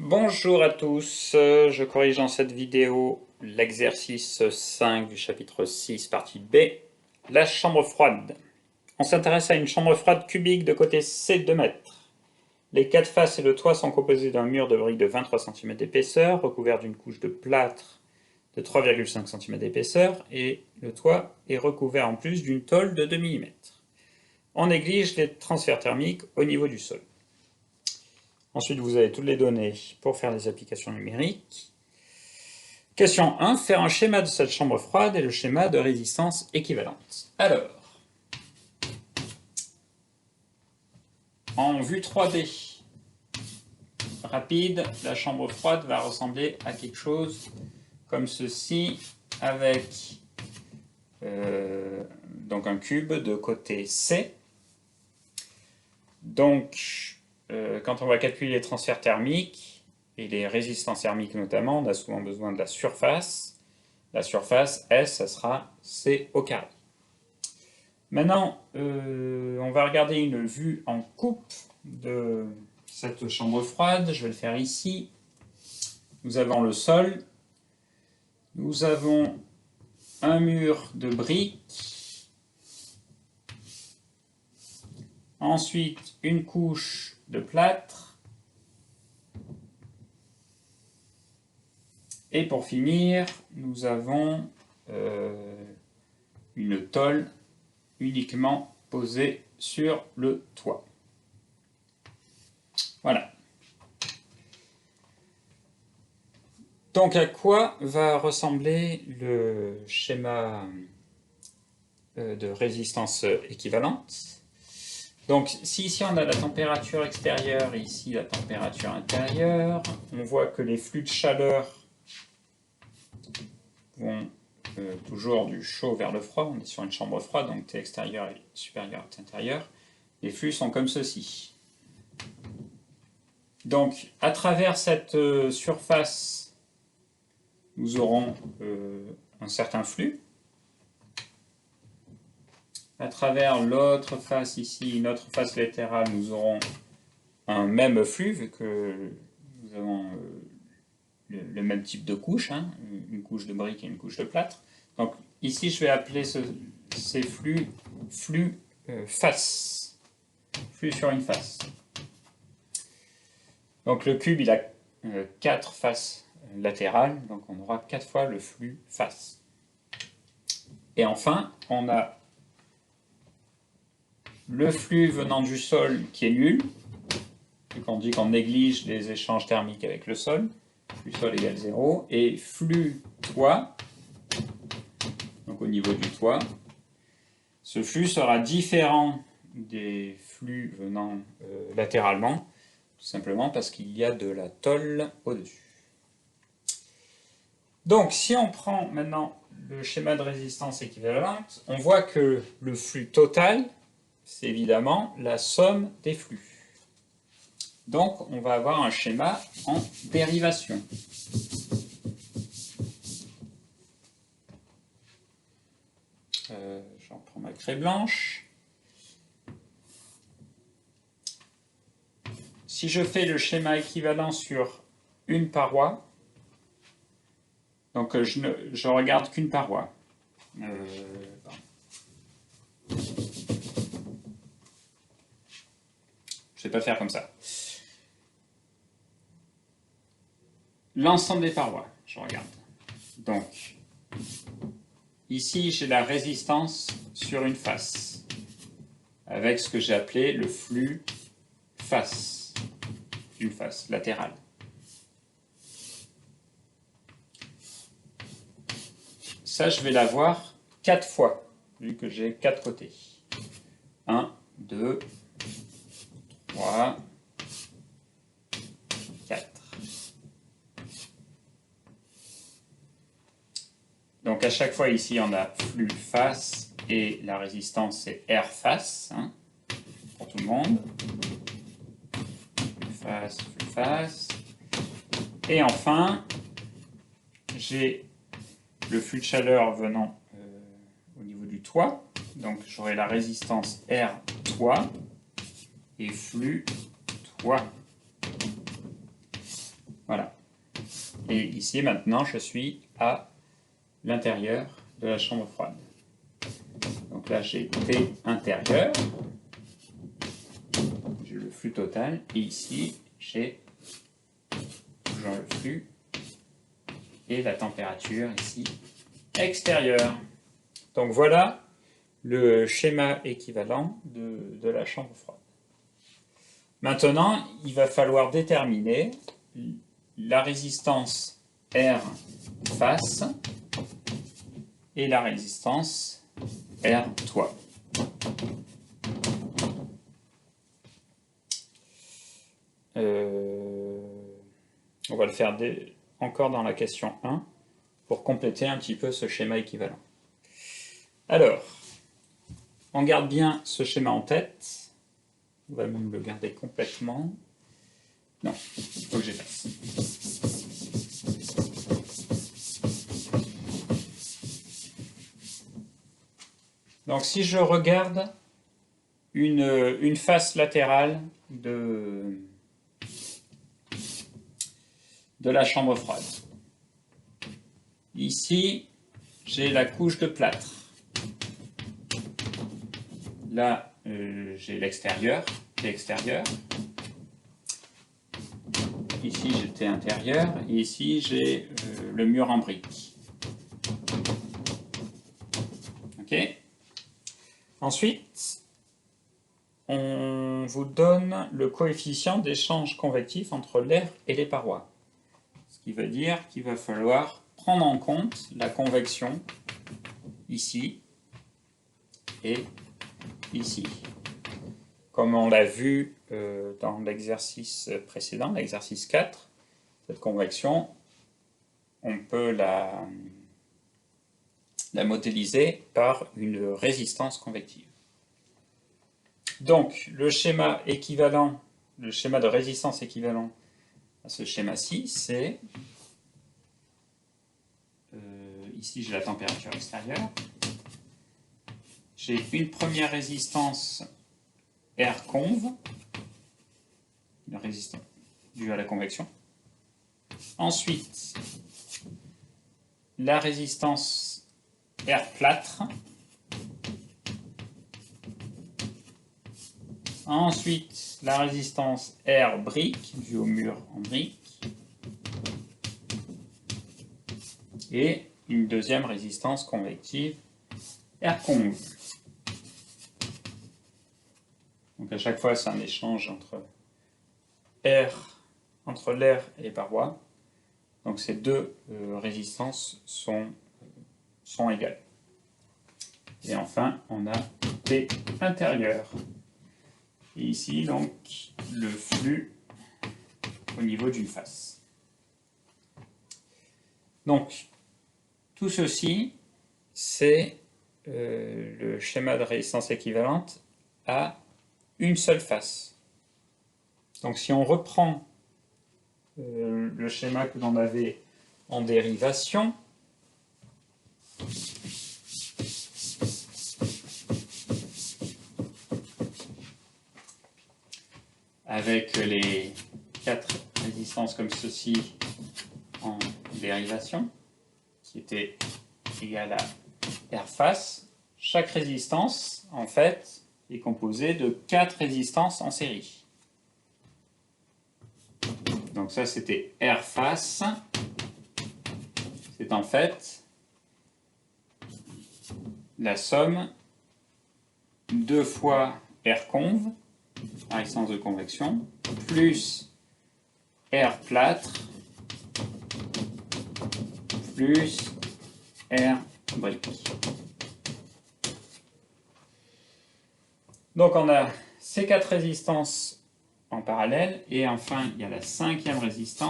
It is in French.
Bonjour à tous, je corrige dans cette vidéo l'exercice 5 du chapitre 6, partie B, la chambre froide. On s'intéresse à une chambre froide cubique de côté C 2 mètres. Les quatre faces et le toit sont composés d'un mur de briques de 23 cm d'épaisseur, recouvert d'une couche de plâtre de 3,5 cm d'épaisseur, et le toit est recouvert en plus d'une tôle de 2 mm. On néglige les transferts thermiques au niveau du sol. Ensuite, vous avez toutes les données pour faire les applications numériques. Question 1. Faire un schéma de cette chambre froide et le schéma de résistance équivalente. Alors, en vue 3D rapide, la chambre froide va ressembler à quelque chose comme ceci, avec donc un cube de côté C. Donc, quand on va calculer les transferts thermiques et les résistances thermiques notamment, on a souvent besoin de la surface. La surface, S, ça sera C au carré. Maintenant, on va regarder une vue en coupe de cette chambre froide. Je vais le faire ici. Nous avons le sol. Nous avons un mur de briques. Ensuite, une couche de plâtre. Et pour finir, nous avons une tôle uniquement posée sur le toit. Voilà. Donc à quoi va ressembler le schéma de résistance équivalente? Donc si ici on a la température extérieure et ici la température intérieure, on voit que les flux de chaleur vont toujours du chaud vers le froid. On est sur une chambre froide, donc T extérieur est supérieur à T intérieur. Les flux sont comme ceci. Donc à travers cette surface, nous aurons un certain flux. À travers l'autre face ici, une autre face latérale, nous aurons un même flux, vu que nous avons le même type de couche, hein, une couche de briques et une couche de plâtre. Donc ici, je vais appeler ces flux face, flux sur une face. Donc le cube, il a 4 faces latérales, donc on aura 4 fois le flux face. Et enfin, on a le flux venant du sol qui est nul, vu qu'on dit qu'on néglige les échanges thermiques avec le sol, flux sol égale 0, et flux toit, donc au niveau du toit, ce flux sera différent des flux venant latéralement, tout simplement parce qu'il y a de la tôle au-dessus. Donc si on prend maintenant le schéma de résistance équivalente, on voit que le flux total, c'est évidemment la somme des flux. Donc on va avoir un schéma en dérivation. J'en prends ma craie blanche. Si je fais le schéma équivalent sur une paroi, donc je ne regarde qu'une paroi. Je ne vais pas faire comme ça. L'ensemble des parois, je regarde. Donc, ici, j'ai la résistance sur une face, avec ce que j'ai appelé le flux face, d'une face latérale. Ça, je vais l'avoir 4 fois, vu que j'ai 4 côtés. 1, 2, 3, 4. Donc à chaque fois ici on a flux face et la résistance c'est R face, hein, pour tout le monde. Flux face. Et enfin, j'ai le flux de chaleur venant au niveau du toit. Donc j'aurai la résistance R toit et flux toit. Et ici, maintenant, je suis à l'intérieur de la chambre froide. Donc là, j'ai T intérieur, j'ai le flux total, et ici, j'ai toujours le flux et la température ici extérieure. Donc voilà le schéma équivalent de la chambre froide. Maintenant, il va falloir déterminer la résistance R face et la résistance R toit. On va le faire encore dans la question 1 pour compléter un petit peu ce schéma équivalent. Alors, on garde bien ce schéma en tête. On va même le garder complètement. Non, il faut que j'efface. Donc si je regarde une face latérale de la chambre froide. Ici, j'ai la couche de plâtre. Là, j'ai l'extérieur, l'extérieur. Ici, j'ai le T intérieur. Et ici, j'ai le mur en briques. OK. Ensuite, on vous donne le coefficient d'échange convectif entre l'air et les parois. Ce qui veut dire qu'il va falloir prendre en compte la convection ici et ici. Comme on l'a vu dans l'exercice précédent, l'exercice 4, cette convection, on peut la modéliser par une résistance convective. Donc, le schéma équivalent, le schéma de résistance équivalent à ce schéma-ci, c'est, ici j'ai la température extérieure, j'ai une première résistance R conv, une résistance due à la convection. Ensuite, la résistance R plâtre. Ensuite, la résistance R brique, due au mur en brique. Et une deuxième résistance convective R conv. Donc à chaque fois, c'est un échange entre l'air et les parois. Donc ces deux résistances sont égales. Et enfin, on a T intérieur. Et ici, donc, le flux au niveau d'une face. Donc, tout ceci, c'est le schéma de résistance équivalente à une seule face. Donc, si on reprend le schéma que l'on avait en dérivation, avec les 4 résistances comme ceci en dérivation, qui était égale à R face, chaque résistance, en fait, est composée de 4 résistances en série. Donc ça, c'était R face. C'est en fait la somme 2 fois R conv, la résistance de convection, plus R plâtre, plus R brique. Donc on a ces 4 résistances en parallèle, et enfin il y a la 5e résistance